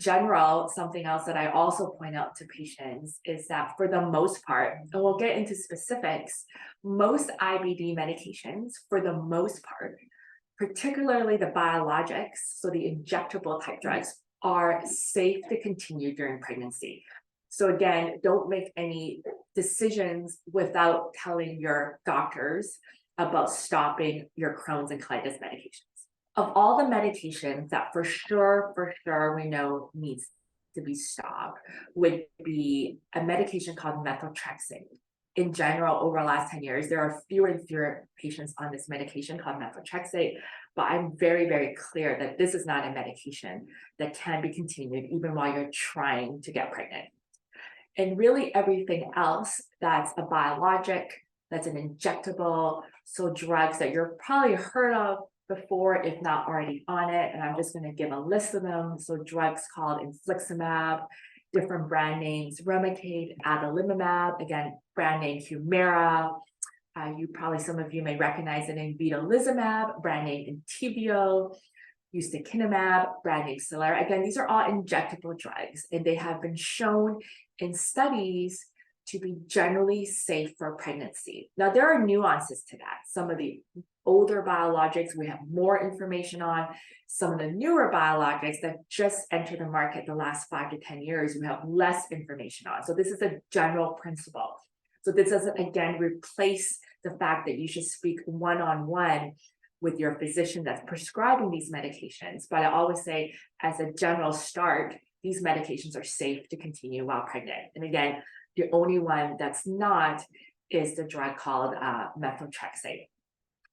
general, something else that I also point out to patients is that for the most part, and we'll get into specifics, most IBD medications, for the most part, particularly the biologics, so the injectable type drugs, are safe to continue during pregnancy. So again, don't make any decisions without telling your doctors about stopping your Crohn's and colitis medications. Of all the medications that for sure we know needs to be stopped would be a medication called methotrexate. In general, over the last 10 years, there are fewer and fewer patients on this medication called methotrexate, but I'm very, very clear that this is not a medication that can be continued even while you're trying to get pregnant. And really everything else that's a biologic, that's an injectable, so drugs that you're probably heard of before, if not already on it, and I'm just going to give a list of them. So drugs called infliximab, different brand names, Remicade, adalimumab, again, brand name Humira. Some of you may recognize the name vedolizumab, brand name Entyvio, ustekinumab, brand name Celera. Again, these are all injectable drugs, and they have been shown in studies to be generally safe for pregnancy. Now, there are nuances to that. Some of the older biologics we have more information on. Some of the newer biologics that just entered the market the last 5 to 10 years, we have less information on. So this is a general principle. So this doesn't, again, replace the fact that you should speak one-on-one with your physician that's prescribing these medications. But I always say, as a general start, these medications are safe to continue while pregnant. And again, the only one that's not is the drug called methotrexate.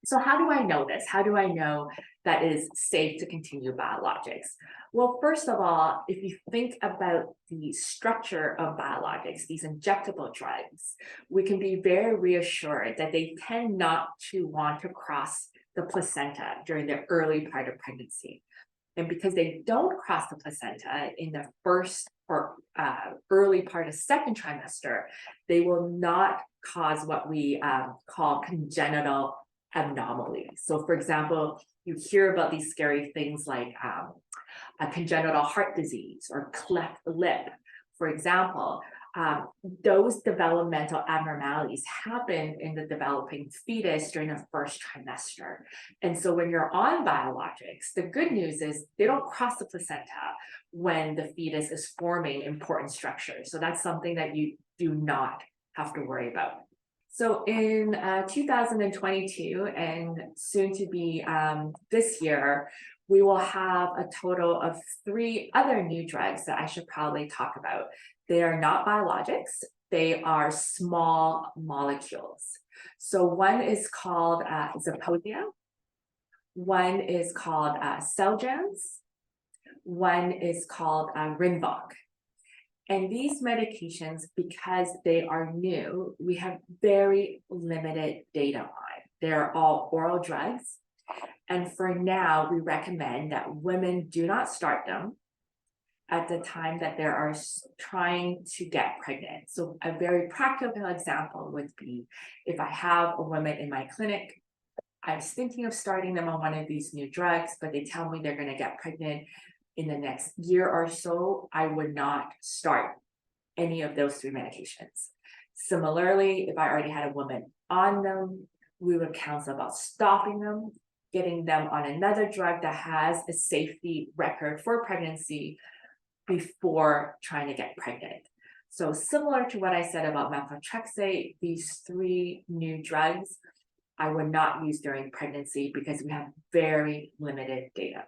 So how do I know this? How do I know that it is safe to continue biologics? Well, first of all, if you think about the structure of biologics, these injectable drugs, we can be very reassured that they tend not to want to cross the placenta during the early part of pregnancy. And because they don't cross the placenta in the first or early part of second trimester, they will not cause what we call congenital anomalies. So for example, you hear about these scary things like a congenital heart disease or cleft lip, for example. Those developmental abnormalities happen in the developing fetus during the first trimester. And so when you're on biologics, the good news is they don't cross the placenta when the fetus is forming important structures. So that's something that you do not have to worry about. So in 2022 and soon to be this year, we will have a total of 3 other new drugs that I should probably talk about. They are not biologics, they are small molecules. So one is called Zeposia, one is called Xeljanz, one is called Rinvoq. And these medications, because they are new, we have very limited data on. They're all oral drugs. And for now, we recommend that women do not start them at the time that they are trying to get pregnant. So a very practical example would be if I have a woman in my clinic, I was thinking of starting them on one of these new drugs, but they tell me they're going to get pregnant in the next year or so, I would not start any of those 3 medications. Similarly, if I already had a woman on them, we would counsel about stopping them, getting them on another drug that has a safety record for pregnancy before trying to get pregnant. So similar to what I said about methotrexate, these 3 new drugs I would not use during pregnancy because we have very limited data.